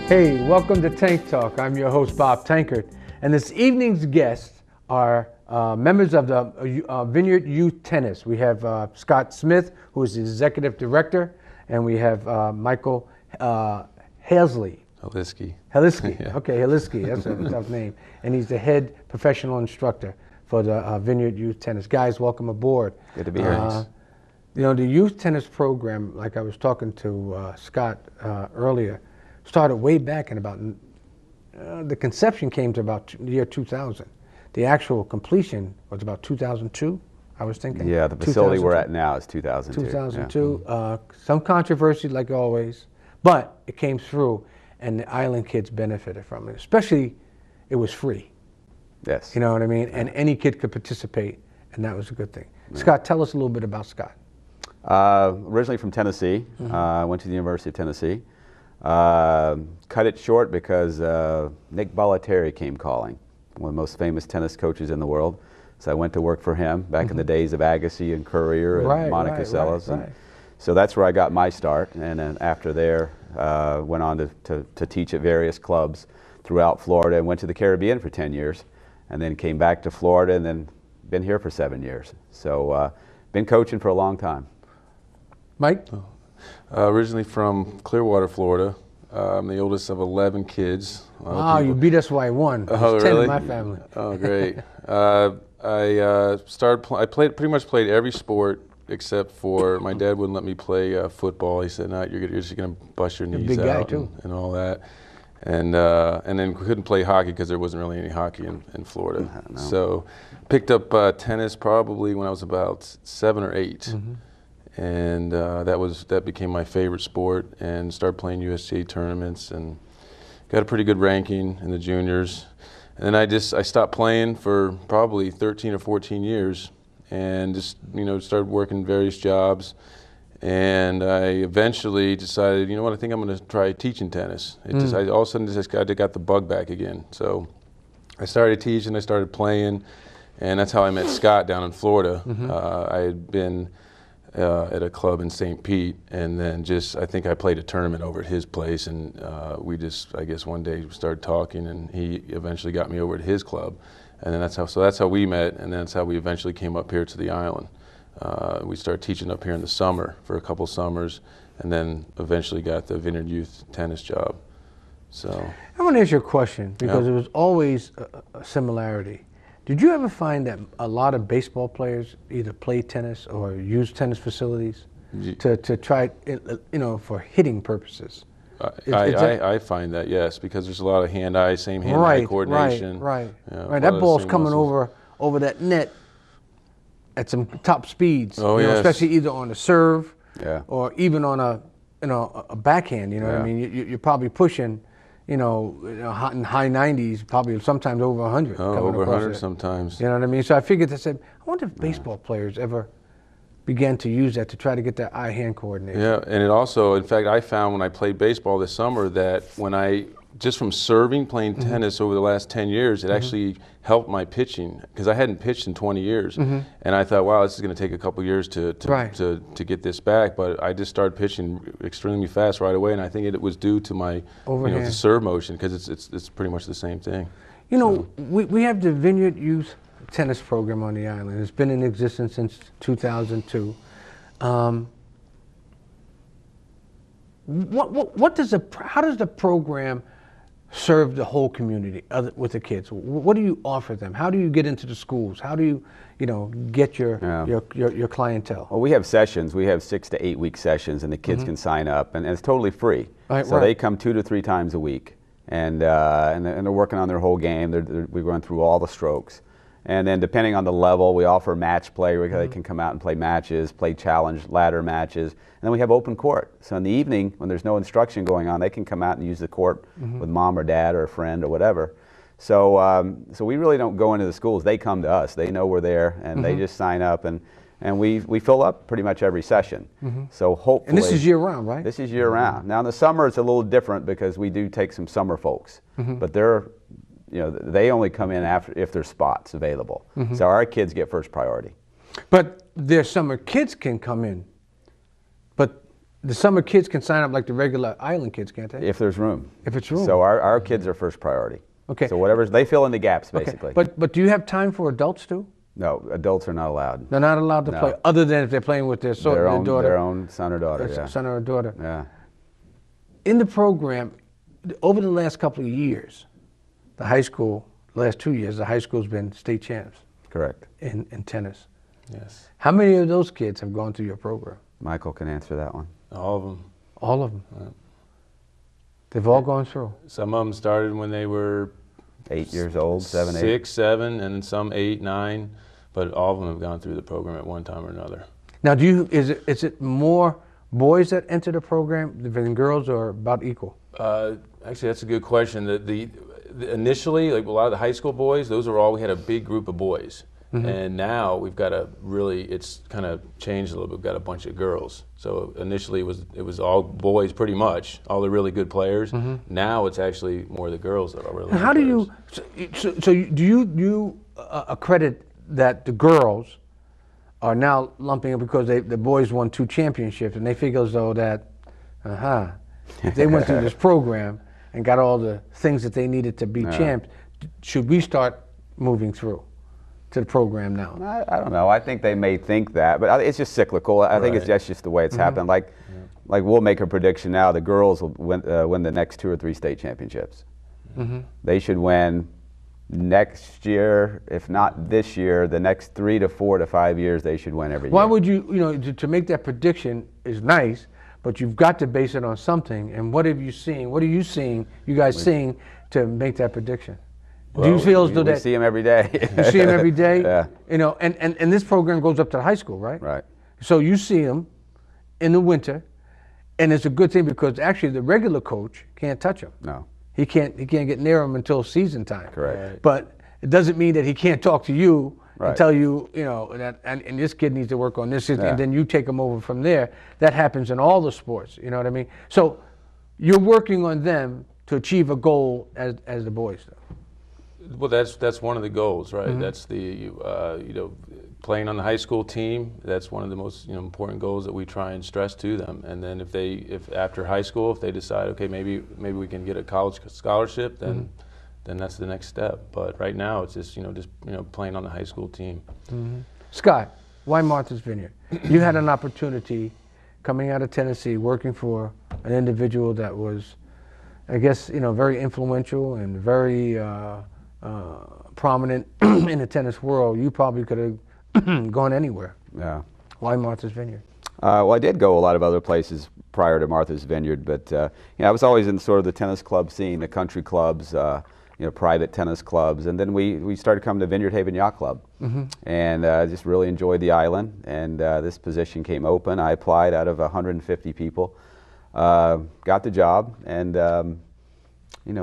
Hey, welcome to Tank Talk. I'm your host, Bob Tankard. And this evening's guests are members of the Vineyard Youth Tennis. We have Scott Smith, who is the executive director, and we have Michael Haliski. Yeah. Okay, Haliski, that's a tough name. And he's the head professional instructor for the Vineyard Youth Tennis. Guys, welcome aboard. Good to be here. You know, the youth tennis program, like I was talking to Scott earlier, started way back in about, the conception came to about the year 2000. The actual completion was about 2002, I was thinking. Yeah, the facility we're at now is 2002. 2002. Yeah. Some controversy, like always, but it came through, and the island kids benefited from it. Especially, it was free. Yes. You know what I mean? And any kid could participate, and that was a good thing. Yeah. Scott, tell us a little bit about Scott. Originally from Tennessee. I went to the University of Tennessee. Cut it short because Nick Bollettieri came calling, one of the most famous tennis coaches in the world. So I went to work for him back in the days of Agassi and Courier and Monica Seles. Right. So that's where I got my start, and then after there went on to teach at various clubs throughout Florida, and went to the Caribbean for 10 years, and then came back to Florida, and then been here for 7 years. So been coaching for a long time. Mike? Originally from Clearwater, Florida. I'm the oldest of 11 kids. Wow, you beat us by one. Oh, 10 really? in my family. Oh, great. I pretty much played every sport except for my dad wouldn't let me play football. He said, "No, you're just going to bust your knees big guy out too. And all that." And then couldn't play hockey because there wasn't really any hockey in Florida. No. So picked up tennis probably when I was about 7 or 8. And that became my favorite sport, and started playing USTA tournaments and got a pretty good ranking in the juniors. And then I stopped playing for probably 13 or 14 years, and just started working various jobs. And I eventually decided, you know what, I think I'm going to try teaching tennis. I all of a sudden I got the bug back again. So I started teaching, I started playing, and that's how I met Scott down in Florida. I had been at a club in St. Pete, and then I think I played a tournament over at his place, and I guess one day we started talking, and he eventually got me over at his club, and then that's how we met, and that's how we eventually came up here to the island. We started teaching up here in the summer for a couple summers, and then eventually got the Vineyard Youth tennis job. So I want to ask you a question, because there was always a similarity. Did you ever find that a lot of baseball players either play tennis or use tennis facilities to try, for hitting purposes? I find that, yes, because there's a lot of hand-eye, same hand-eye coordination. Right. That ball's coming over that net at some top speeds. Oh, yes. Especially either on a serve, or even on a backhand. You know what I mean? You're probably pushing, in high 90s, probably sometimes over 100. Oh, over 100 sometimes. You know what I mean? So I figured, I wonder if baseball players ever began to use that to try to get that eye-hand coordination. Yeah, and it also, in fact, I found when I played baseball this summer that just from serving, playing tennis over the last 10 years, it actually helped my pitching, because I hadn't pitched in 20 years. And I thought, wow, this is going to take a couple years to get this back, but I just started pitching extremely fast right away, and I think it was due to my the serve motion, because it's pretty much the same thing. We have the Vineyard Youth Tennis program on the island. It's been in existence since 2002. How does the program serve the whole community with the kids? What do you offer them? How do you get into the schools? How do you, get your clientele? Well, we have sessions. We have 6 to 8 week sessions, and the kids can sign up, and it's totally free. They come 2 to 3 times a week, and they're working on their whole game. We run through all the strokes. And then depending on the level, we offer match play where they can come out and play matches, play challenge ladder matches. And then we have open court. So in the evening, when there's no instruction going on, they can come out and use the court with mom or dad or a friend or whatever. So we really don't go into the schools. They come to us. They know we're there, and they just sign up. And we fill up pretty much every session. So hopefully. And this is year-round, right? This is year-round. Now in the summer, it's a little different because we do take some summer folks. But they only come in if there's spots available. So our kids get first priority. But their summer kids can come in, but the summer kids can sign up like the regular island kids, can't they? If there's room. If it's room. So our kids are first priority. Okay. So whatever's, they fill in the gaps, basically. Okay. But do you have time for adults too? No, adults are not allowed. They're not allowed to play, other than if they're playing with their daughter. Their own son or daughter, yeah. Son or daughter. Yeah. In the program, over the last couple of years, the high school, the last 2 years, the high school's been state champs. Correct. In tennis. Yes. How many of those kids have gone through your program? Michael can answer that one. All of them. All of them? Yeah. They've all gone through? Some of them started when they were 8 years old, 7, 8. 6, 7, and some 8, 9. But all of them have gone through the program at one time or another. Now, is it more boys that enter the program than girls, or about equal? Actually, that's a good question. Initially, like a lot of the high school boys, we had a big group of boys. And now we've got it's kind of changed a little bit. We've got a bunch of girls. So initially it was all boys pretty much, all the really good players. Now it's actually more the girls that are really good players. Do you accredit that the girls are now lumping it because the boys won 2 championships, and they figure as though that, if they went through this program and got all the things that they needed to be champs, should we start moving through to the program now? I don't know. I think they may think that, but it's just cyclical. I think that's just the way it's happened. Like we'll make a prediction now. The girls will win the next 2 or 3 state championships. They should win next year, if not this year, the next 3 to 4 to 5 years, they should win every year. Why would to make that prediction is nice, but you've got to base it on something. And what have you seen? What are you seeing, you guys seeing, to make that prediction? Well, do you feel as though we see them every day? You see them every day? Yeah. And this program goes up to the high school, right? Right. So you see them in the winter, and it's a good thing because actually the regular coach can't touch them. No. He can't get near them until season time. Correct. Right. But it doesn't mean that he can't talk to you and tell you, that and this kid needs to work on this, and then you take him over from there. That happens in all the sports. You know what I mean? So you're working on them to achieve a goal as the boys do. Well, that's one of the goals, right? That's the playing on the high school team. That's one of the most important goals that we try and stress to them. And then if after high school, if they decide, okay, maybe we can get a college scholarship, then that's the next step. But right now, it's just playing on the high school team. Scott, why Martha's Vineyard? You had an opportunity coming out of Tennessee, working for an individual that was, I guess, very influential and very prominent in the tennis world. You probably could have gone anywhere. Yeah. Why Martha's Vineyard? Well, I did go a lot of other places prior to Martha's Vineyard, but I was always in sort of the tennis club scene, the country clubs, private tennis clubs, and then we started coming to Vineyard Haven Yacht Club, and just really enjoyed the island. And this position came open. I applied out of 150 people, got the job, and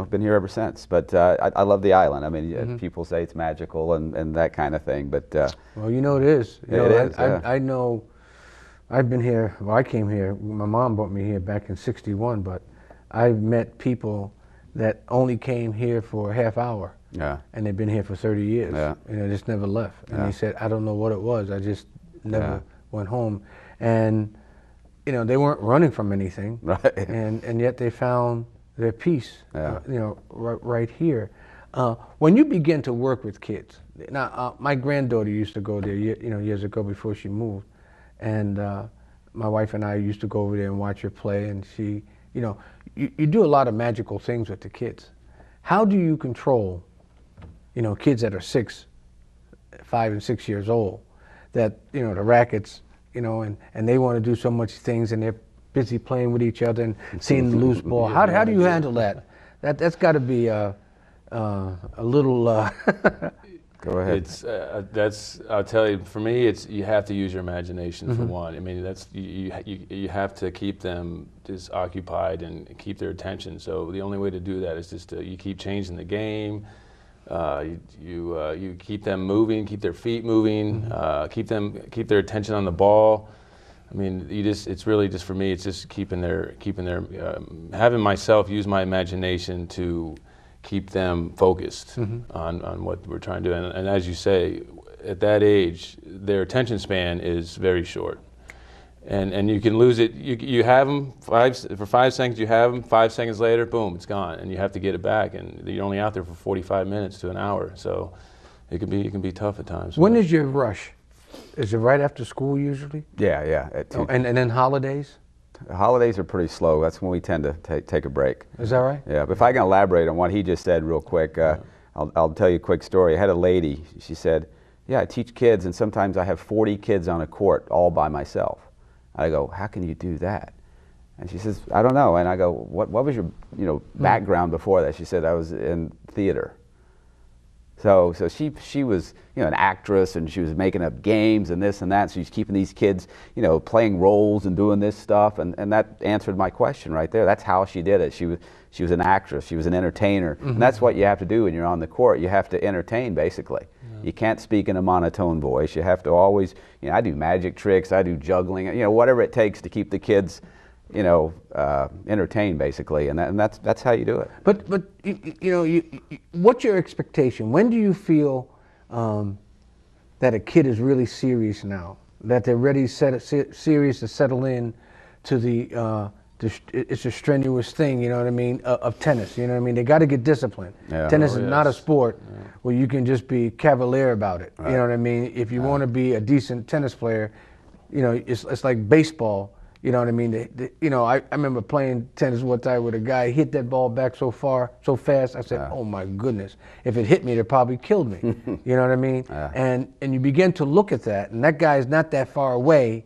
been here ever since. But I love the island. I mean, people say it's magical and that kind of thing, but well, it is. It is. I know. I've been here. Well, I came here. My mom brought me here back in '61, but I've met people that only came here for a half hour. Yeah. And they've been here for 30 years. Yeah. And just never left. And Yeah. they said, I don't know what it was. I just never went home. And they weren't running from anything. Right. And yet they found their peace. Yeah. Right here. When you begin to work with kids, now my granddaughter used to go there, years ago before she moved, and my wife and I used to go over there and watch her play. And she, you do a lot of magical things with the kids. How do you control, kids that are 5 and 6 years old, that the rackets, and they want to do so much things, and they're busy playing with each other and seeing the loose ball. How do you handle that? That's got to be a little. Go ahead. It's I'll tell you. For me, you have to use your imagination for one. I mean, you have to keep them just occupied and keep their attention. So the only way to do that is just you keep changing the game. You keep them moving, keep their feet moving, keep their attention on the ball. I mean, it's really just, for me, it's just keeping their having myself use my imagination to keep them focused on what we're trying to do. And as you say, at that age, their attention span is very short. And you can lose it. You have them for 5 seconds. You have them 5 seconds later, boom, it's gone, and you have to get it back. And you're only out there for 45 minutes to an hour, so it can be tough at times. When is your rush? Is it right after school usually? Yeah. And then holidays? Holidays are pretty slow. That's when we tend to take a break. Is that right? Yeah. But if I can elaborate on what he just said real quick, I'll tell you a quick story. I had a lady. She said, "Yeah, I teach kids, and sometimes I have 40 kids on a court all by myself." I go, "How can you do that?" And she says, "I don't know." And I go, "What was your background before that?" She said, "I was in theater." So she was an actress, and she was making up games and this and that. So she's keeping these kids playing roles and doing this stuff, and that answered my question right there. That's how she did it. She was an actress. She was an entertainer, and that's what you have to do when you're on the court. You have to entertain, basically. You can't speak in a monotone voice. You have to always, I do magic tricks, I do juggling, whatever it takes to keep the kids, entertained, basically, and that's how you do it. But what's your expectation? When do you feel that a kid is really serious now, that they're ready, serious to settle in to the it's a strenuous thing, you know what I mean, of tennis, you know what I mean? They got to get disciplined. Yeah. Tennis is not a sport where you can just be cavalier about it, you know what I mean? If you want to be a decent tennis player, it's like baseball, you know what I mean? I remember playing tennis one time with a guy, hit that ball back so far, so fast, I said, oh my goodness, if it hit me, it probably killed me, you know what I mean? And you begin to look at that, and that guy is not that far away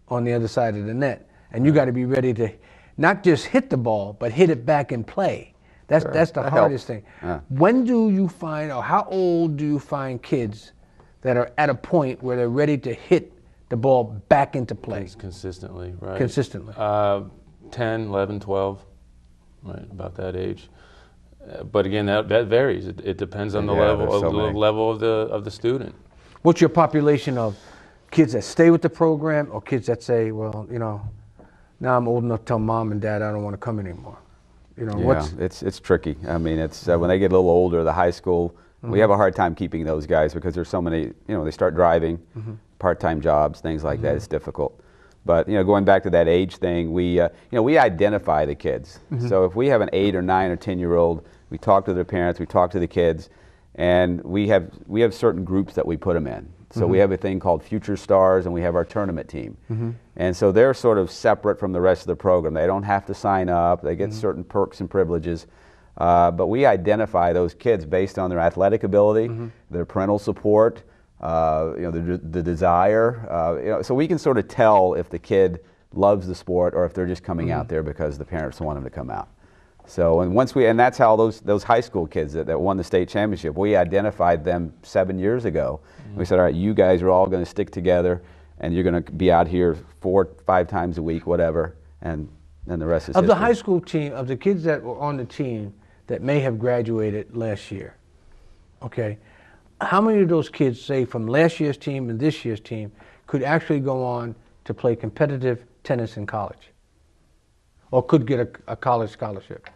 on the other side of the net, and you got to be ready to not just hit the ball, but hit it back and play. That's the hardest thing. When do you find, or how old do you find kids that are at a point where they're ready to hit the ball back into play? Consistently, right? Consistently. 10, 11, 12, right, about that age. But again, that varies. It depends on the level of the student. What's your population of kids that stay with the program, or kids that say, well, now I'm old enough to tell mom and dad I don't want to come anymore? It's tricky. I mean, it's when they get a little older, the high school, we have a hard time keeping those guys because there's so many, they start driving, part-time jobs, things like that. It's difficult. But going back to that age thing, we identify the kids. So if we have an 8 or 9 or 10-year-old, we talk to their parents, we talk to the kids, and we have certain groups that we put them in. So we have a thing called Future Stars, and we have our tournament team. And so they're sort of separate from the rest of the program. They don't have to sign up. They get certain perks and privileges. But we identify those kids based on their athletic ability, their parental support, the desire. So we can sort of tell if the kid loves the sport or if they're just coming out there because the parents want them to come out. So and that's how those high school kids that won the state championship, we identified them 7 years ago. We said, all right, you guys are all going to stick together, and you're going to be out here 4 or 5 times a week, whatever, and then the rest is history. Of the high school team, of the kids that were on the team that may have graduated last year, okay, how many of those kids, say from last year's team and this year's team, could actually go on to play competitive tennis in college, or could get a college scholarship?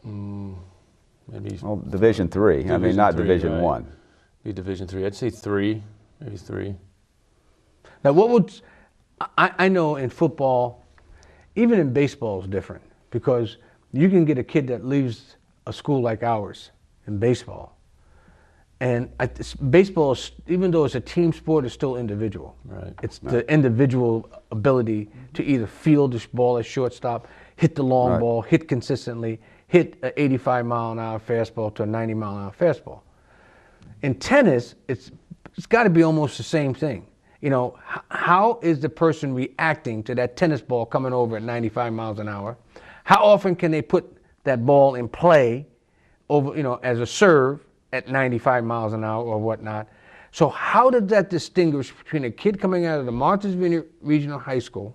Maybe Division III. I mean, not Division right. One. Be Division III. I'd say 3, maybe 3. Now, what would I know in football, even in baseball, is different, because you can get a kid that leaves a school like ours in baseball, and baseball, even though it's a team sport, it's still individual. Right. It's the individual ability to either field the ball at shortstop, hit the long ball, hit consistently, hit an 85-mile-an-hour fastball to a 90-mile-an-hour fastball. In tennis, it's got to be almost the same thing. How is the person reacting to that tennis ball coming over at 95 miles an hour? How often can they put that ball in play over, as a serve at 95 miles an hour or whatnot? So how does that distinguish between a kid coming out of the Martha's Vineyard Regional High School,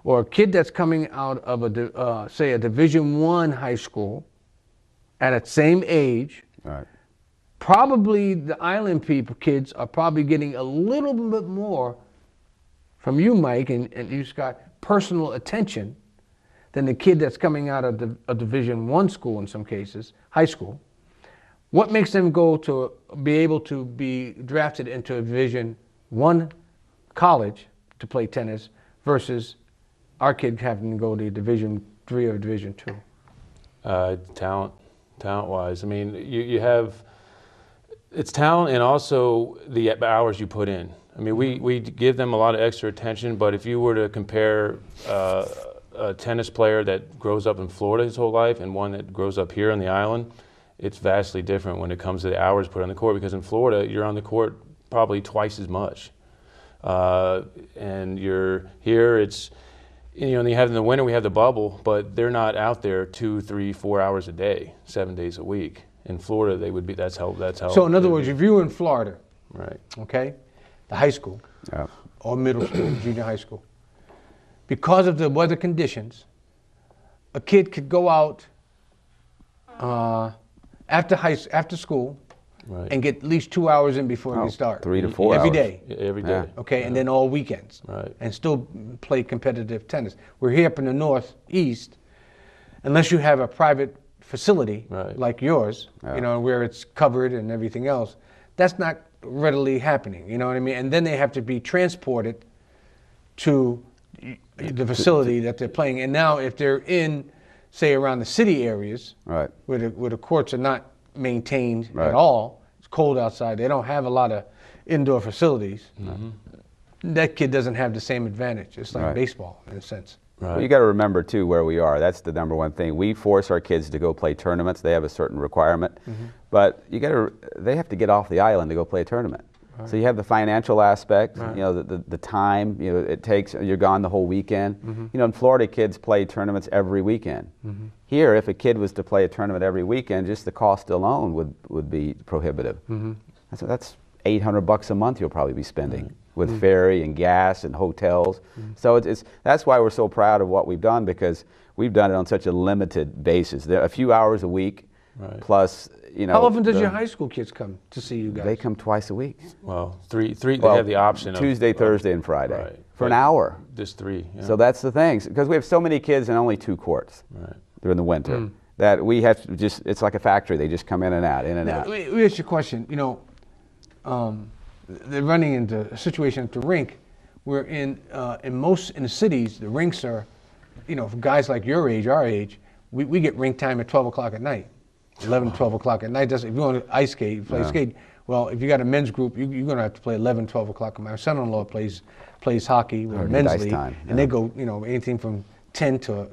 or a kid that's coming out of say a Division I high school at the same age? Right. Probably the island kids are probably getting a little bit more from you, Mike, and you, Scott, personal attention than the kid that's coming out of a Division I school in some cases, high school. What makes them go to be able to be drafted into a Division I college to play tennis versus our kid having to go to Division III or Division II? Talent-wise. I mean, you have, it's talent and also the hours you put in. I mean, we give them a lot of extra attention, but if you were to compare a tennis player that grows up in Florida his whole life and one that grows up here on the island, it's vastly different when it comes to the hours put on the court, because in Florida, you're on the court probably twice as much. And you're here, it's, you know, and you have in the winter, we have the bubble, but they're not out there 2, 3, 4 hours a day, 7 days a week. In Florida, they would be, that's how. So in other words, if you were in Florida, right, okay, the high school, or middle school, junior high school, because of the weather conditions, a kid could go out after school, right, and get at least 2 hours in before they start. 3 to 4 every hours. day. Yeah, every day. Okay, and then all weekends. Right. And still play competitive tennis. We're here up in the Northeast, unless you have a private facility like yours, you know, where it's covered and everything else, that's not readily happening, you know what I mean? And then they have to be transported to the facility that they're playing. And now if they're in, say, around the city areas, where the courts are not maintained at all, it's cold outside, they don't have a lot of indoor facilities, that kid doesn't have the same advantage. It's like baseball in a sense. Well, you got to remember too where we are. That's the number one thing. We force our kids to go play tournaments. They have a certain requirement, but they have to get off the island to go play a tournament. So you have the financial aspect, you know, the time, you know, it takes. You're gone the whole weekend. You know, in Florida, kids play tournaments every weekend. Here, if a kid was to play a tournament every weekend, just the cost alone would be prohibitive. That's $800 a month you'll probably be spending. With ferry and gas and hotels. So that's why we're so proud of what we've done, because we've done it on such a limited basis. There are a few hours a week, plus, you know. How often does your high school kids come to see you guys? They come twice a week. Well, three they have the option Tuesday, Thursday, and Friday for an hour. Just 3. Yeah. So that's the thing, because we have so many kids and only 2 courts during the winter that we have to just, it's like a factory. They just come in and out, in and out. Let me ask you a question. You know, they're running into a situation at the rink where in the cities, the rinks are, you know, for guys like your age, our age, we get rink time at 12 o'clock at night, 11, 12 o'clock at night. If you want to ice skate, you play skate. Well, if you got a men's group, you're going to have to play 11, 12 o'clock. My son-in-law plays hockey with a men's league, and they go, you know, anything from 10 to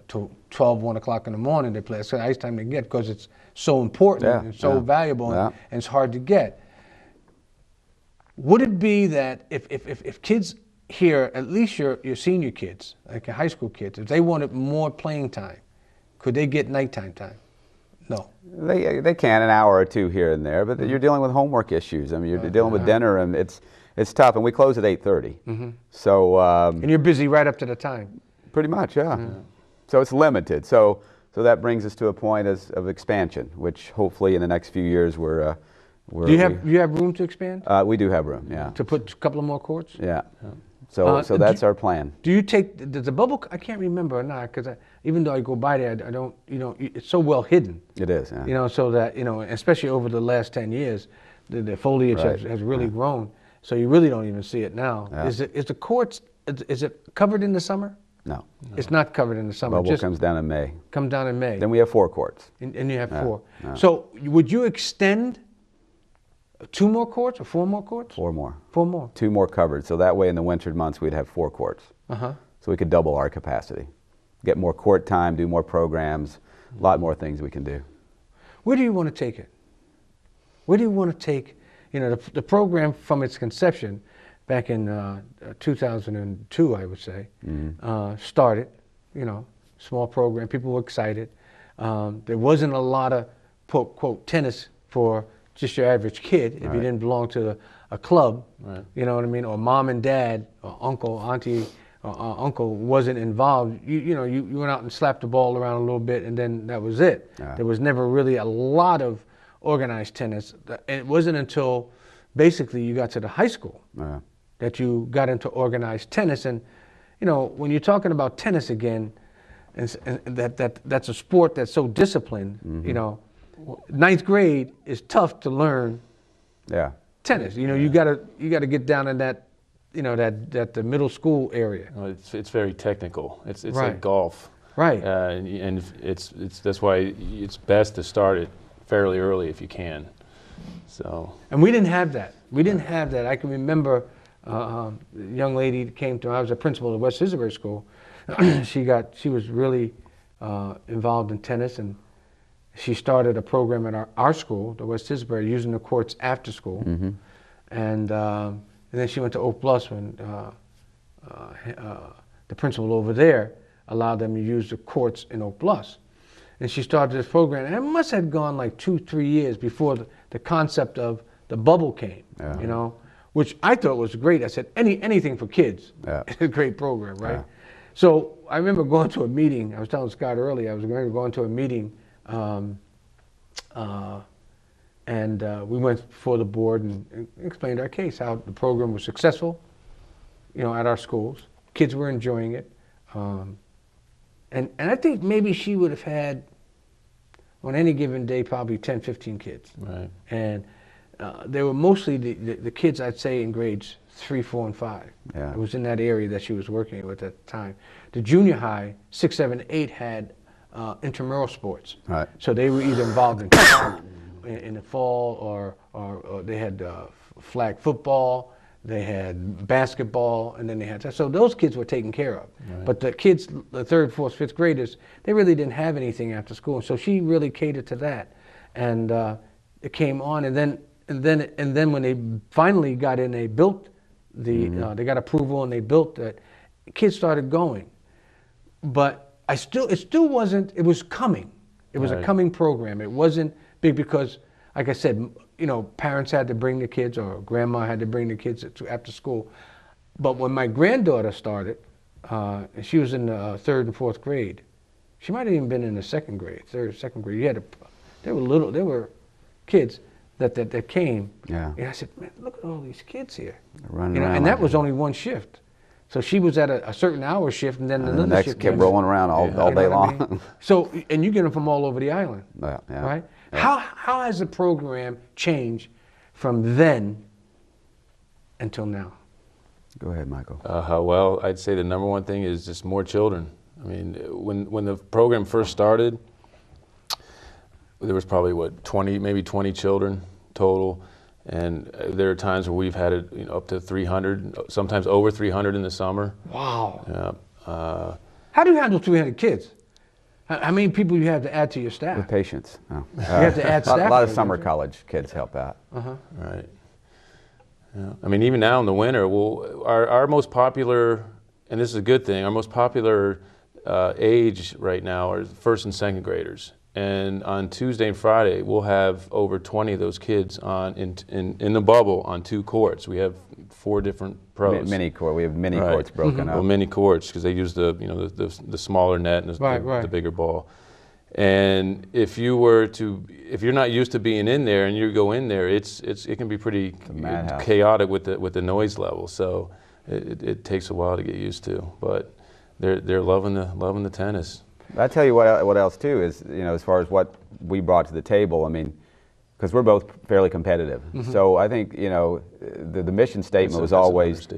12, 1 o'clock in the morning. They play. That's the ice time they get because it's so important and so valuable, and it's hard to get. Would it be that if kids here, at least your senior kids, like your high school kids, if they wanted more playing time, could they get nighttime time? No. They can, an hour or 2 here and there, but you're dealing with homework issues. I mean, you're dealing with dinner, and it's tough. And we close at 8:30. So. And you're busy right up to the time. Pretty much, So it's limited. So that brings us to a point of expansion, which hopefully in the next few years we're. Do you have room to expand? We do have room, To put a couple of more courts? Yeah. So that's our plan. Do you take, does the bubble, I can't remember or not, because even though I go by there, I don't, you know, it's so well hidden. It is, You know, so that, you know, especially over the last 10 years, the foliage has really grown. So you really don't even see it now. Is the courts, is it covered in the summer? No. It's not covered in the summer. Bubble comes down in May. Comes down in May. Then we have 4 courts. And you have 4. So would you extend 2 more courts or 4 more courts? 4 more. 4 more. 2 more covered. So that way in the winter months we'd have 4 courts. So we could double our capacity. Get more court time, do more programs, a lot more things we can do. Where do you want to take it? Where do you want to take, you know, the program from its conception back in 2002, I would say, started, you know, small program, people were excited. There wasn't a lot of, quote, tennis for just your average kid if you didn't belong to a club, you know what I mean, or mom and dad, or uncle, auntie, or uncle wasn't involved. You know, you went out and slapped the ball around a little bit and then that was it. There was never really a lot of organized tennis. It wasn't until basically you got to the high school that you got into organized tennis. And, you know, when you're talking about tennis again, and that's a sport that's so disciplined, you know, 9th grade is tough to learn tennis. You know, you gotta get down in that that the middle school area. Well, it's very technical. It's Right. like golf. Right. And it's that's why it's best to start it fairly early if you can. So. And we didn't have that. We didn't have that. I can remember a young lady that came to. I was a principal at West Isabel School. She was really involved in tennis, and she started a program at our school, the West Isabel, using the courts after school. Mm-hmm. And then she went to Oak Bluffs when the principal over there allowed them to use the courts in Oak Bluffs. And she started this program, and it must have gone like 2-3 years before the concept of the bubble came, which I thought was great. I said, anything for kids. Yeah. It's a great program, right? Yeah. So I remember going to a meeting. I was telling Scott earlier, I was going to go into a meeting, and we went before the board and explained our case, how the program was successful, at our schools. Kids were enjoying it. And I think maybe she would have had, on any given day, probably 10, 15 kids. Right. And they were mostly the kids, I'd say, in grades 3, 4, and 5. Yeah. It was in that area that she was working with at the time. The junior high, 6, 7, 8 had intramural sports. Right. So they were either involved in the fall, or they had flag football, they had basketball, and then they had, so those kids were taken care of. Right. But the kids, the 3rd, 4th, 5th graders, they really didn't have anything after school. So she really catered to that, and it came on. And then when they finally got in, they built they got approval and they built it. Kids started going, but it still wasn't. It was coming. It was a coming program. It wasn't big because, like I said, parents had to bring the kids, or grandma had to bring the kids after school. But when my granddaughter started, and she was in the 3rd and 4th grade, she might have even been in the 2nd grade, 3rd or 2nd grade. There were kids that came. Yeah. And I said, man, look at all these kids here. Running around and like that was only one shift. So she was at a certain hour shift, and then another the next shift kept came. rolling around all day long. I mean? So, and you get them from all over the island. Yeah. Right? Yeah. How has the program changed from then until now? Go ahead, Michael. Well, I'd say the number one thing is just more children. I mean, when the program first started, there was probably 20 children total, and there are times where we've had it, up to 300, sometimes over 300 in the summer. Wow. Yeah. How do you handle 300 kids? How many people you have to add to your staff? With patience. Oh. You have to add staff. A lot of summer college kids help out. Right. Yeah. I mean, even now in the winter, our most popular, and this is a good thing, our most popular age right now are 1st and 2nd graders. And on Tuesday and Friday, we'll have over 20 of those kids in the bubble on 2 courts. We have 4 different pros. Mini court. We have mini courts broken up. Well, mini courts, because they use the smaller net and the bigger ball. And if you're not used to being in there and you go in there, it can be pretty chaotic with the noise level. So it takes a while to get used to. But they're loving the tennis. I tell you what else too is, as far as what we brought to the table, I mean, because we're both fairly competitive. So I think, the mission statement was always...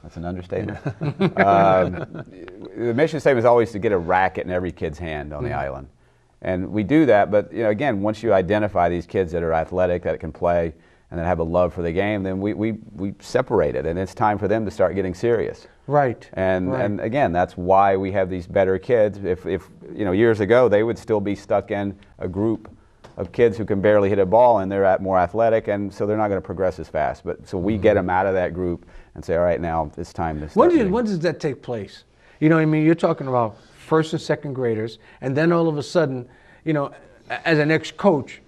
That's an understatement. The mission statement is always to get a racket in every kid's hand on the island. And we do that, but again, once you identify these kids that are athletic, that can play, and that have a love for the game, then we separate it, and it's time for them to start getting serious. Right. And again, that's why we have these better kids. If years ago, they would still be stuck in a group of kids who can barely hit a ball, and they're more athletic, and so they're not going to progress as fast. But so we get them out of that group and say, all right, now it's time to start. When does that take place? You're talking about 1st and 2nd graders, and then all of a sudden, as an ex-coach,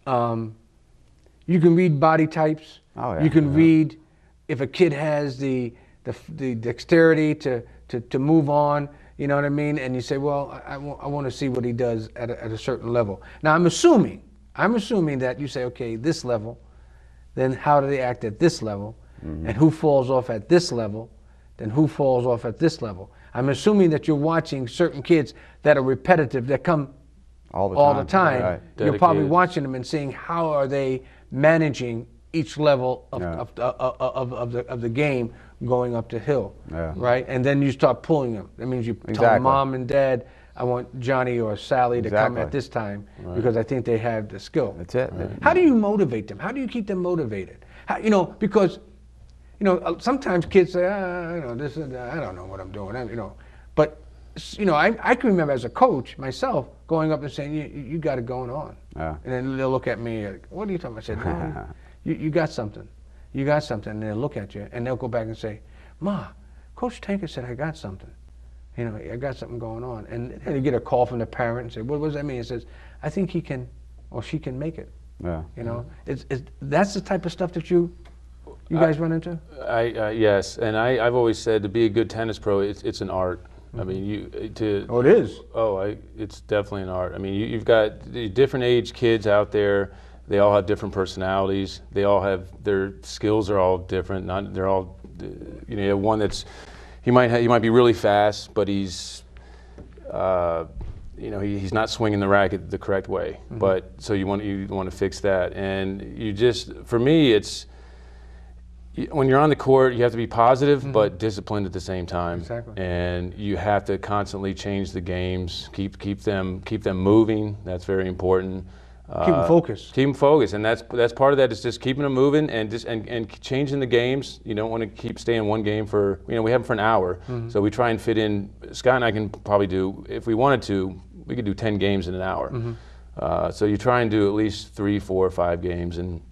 you can read body types. Oh, yeah. You can read if a kid has the dexterity to move on. You know what I mean? And you say, well, I want to see what he does at a certain level. Now I'm assuming that you say, okay, this level, then how do they act at this level, and who falls off at this level, then who falls off at this level. I'm assuming that you're watching certain kids that are repetitive, that come all the time. Right. You're probably watching them and seeing how are they managing each level of the game going up the hill, Yeah. right? And then you start pulling them. That means you tell Exactly. mom and dad, I want Johnny or Sally to come Exactly. at this time because I think they have the skill. That's it. How do you motivate them? How do you keep them motivated? How, because sometimes kids say, this is, I don't know what I'm doing, but I can remember as a coach myself going up and saying, you got it going on. Yeah. And then they'll look at me, like, what are you talking about? I said, no, you got something. You got something. And they'll look at you and they'll go back and say, Ma, Coach Tanker said I got something. I got something going on. And you get a call from the parent and say, what does that mean? It says, I think he can or she can make it. Yeah. That's the type of stuff that you guys run into? Yes, and I've always said to be a good tennis pro, it's an art. I mean, it is. It's definitely an art. I mean, you've got the different age kids out there. They all have different personalities. They all have their skills are all different. They're all, you have one that's he might be really fast, but he's he's not swinging the racket the correct way. But so you want to fix that, and for me it's. When you're on the court, you have to be positive but disciplined at the same time. Exactly. And you have to constantly change the games, keep them moving. That's very important. Keep them focused. Keep them focused, and that's part of that is just keeping them moving and changing the games. You don't want to keep staying one game for we have them for an hour, so we try and fit in. Scott and I can probably do, if we wanted to, we could do 10 games in an hour. So you try and do at least 3, 4, 5 games and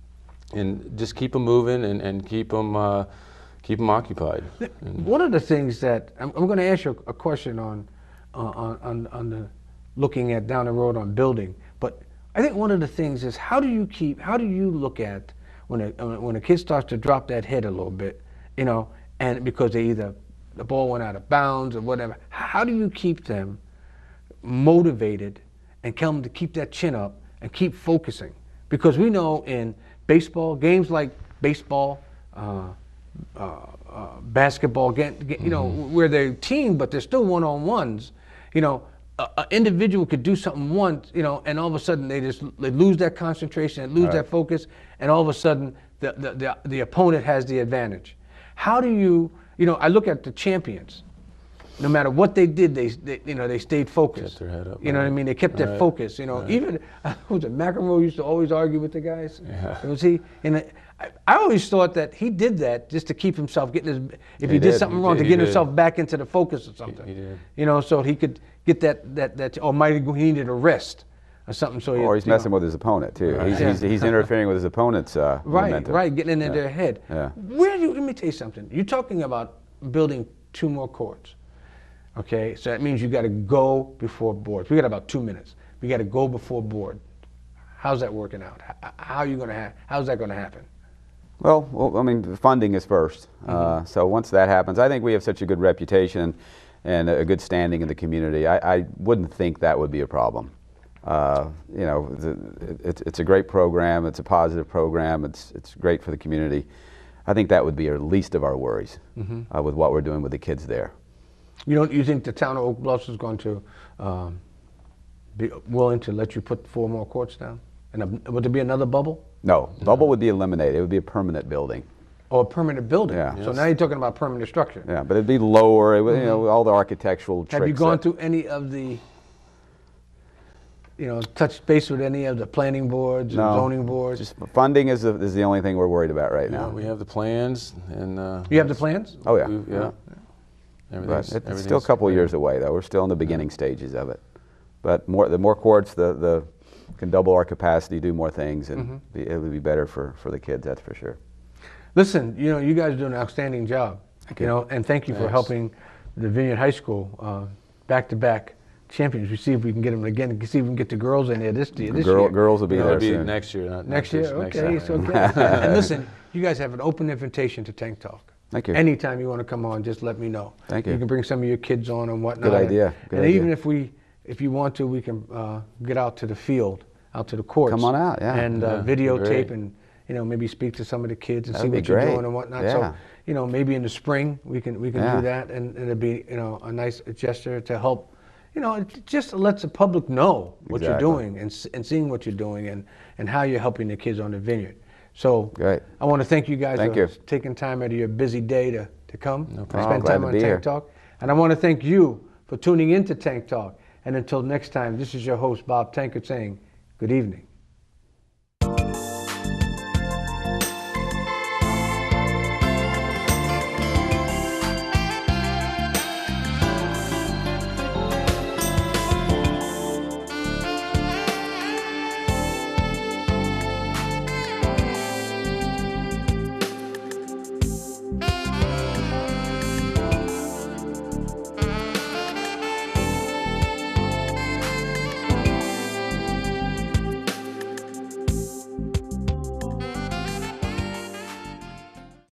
just keep them moving and keep them occupied. One of the things that I'm going to ask you a question on the looking at down the road on building, but I think one of the things is how do you look at when a kid starts to drop that head a little bit, and because the ball went out of bounds or whatever, how do you keep them motivated and tell them to keep that chin up and keep focusing? Because we know in baseball, games like baseball, basketball, where they're team, but they're still one-on-ones. An individual could do something once, and all of a sudden they lose that concentration, they lose that focus, and all of a sudden the opponent has the advantage. How do you, I look at the champions. No matter what they did, they stayed focused. Kept their head up. You know what I mean? They kept their focus. Even McEnroe used to always argue with the guys. Yeah. Was he? I always thought that he did that just to keep himself if he did something wrong, to get himself back into the focus or something. He did. So he could get that or he needed a rest or something. So or he's messing with his opponent too. Right. He's interfering with his opponent's momentum. Right, getting into their head. Yeah. Let me tell you something. You're talking about building 2 more courts. Okay, so that means you got to go before board. We got about 2 minutes. We got to go before board. How's that working out? How's that going to happen? Well, I mean, funding is first. So once that happens, I think we have such a good reputation and a good standing in the community. I wouldn't think that would be a problem. It's a great program. It's a positive program. It's great for the community. I think that would be our least of our worries with what we're doing with the kids there. You think the town of Oak Bluffs is going to be willing to let you put 4 more courts down? And would there be another bubble? No, bubble would be eliminated. It would be a permanent building. Oh, a permanent building. Yeah. So now you're talking about permanent structure. Yeah, but it'd be lower. It would, all the architectural tricks. Have you gone through any of the, touched base with any of the planning boards and zoning boards? Just funding is the only thing we're worried about right now. We have the plans and. You have the plans? Oh yeah. Yeah. But it's still a couple of years away, though. We're still in the beginning stages of it. But the more courts, the can double our capacity, do more things, and it would be better for the kids. That's for sure. Listen, you guys do an outstanding job. And thank you for helping the Vineyard High School back-to-back champions. We see if we can get them again. See if we can get the girls in there this year. Girls will be there soon. Next year. Next year. Okay. So and listen, you guys have an open invitation to Tank Talk. Thank you. Anytime you want to come on, just let me know. Thank you. You can bring some of your kids on and whatnot. Good idea. Even if you want to, we can get out to the field, out to the courts. Come on out, yeah. And videotape and maybe speak to some of the kids and see what you're doing and whatnot. Yeah. So maybe in the spring we can do that, and it'll be a nice gesture to help. It just lets the public know what you're doing and seeing what you're doing and how you're helping the kids on the Vineyard. So great. I want to thank you guys for taking time out of your busy day to to come No and problem. spend time Glad on to be Tank here. Talk. And I want to thank you for tuning into Tank Talk. And until next time, this is your host, Bob Tankard, saying good evening.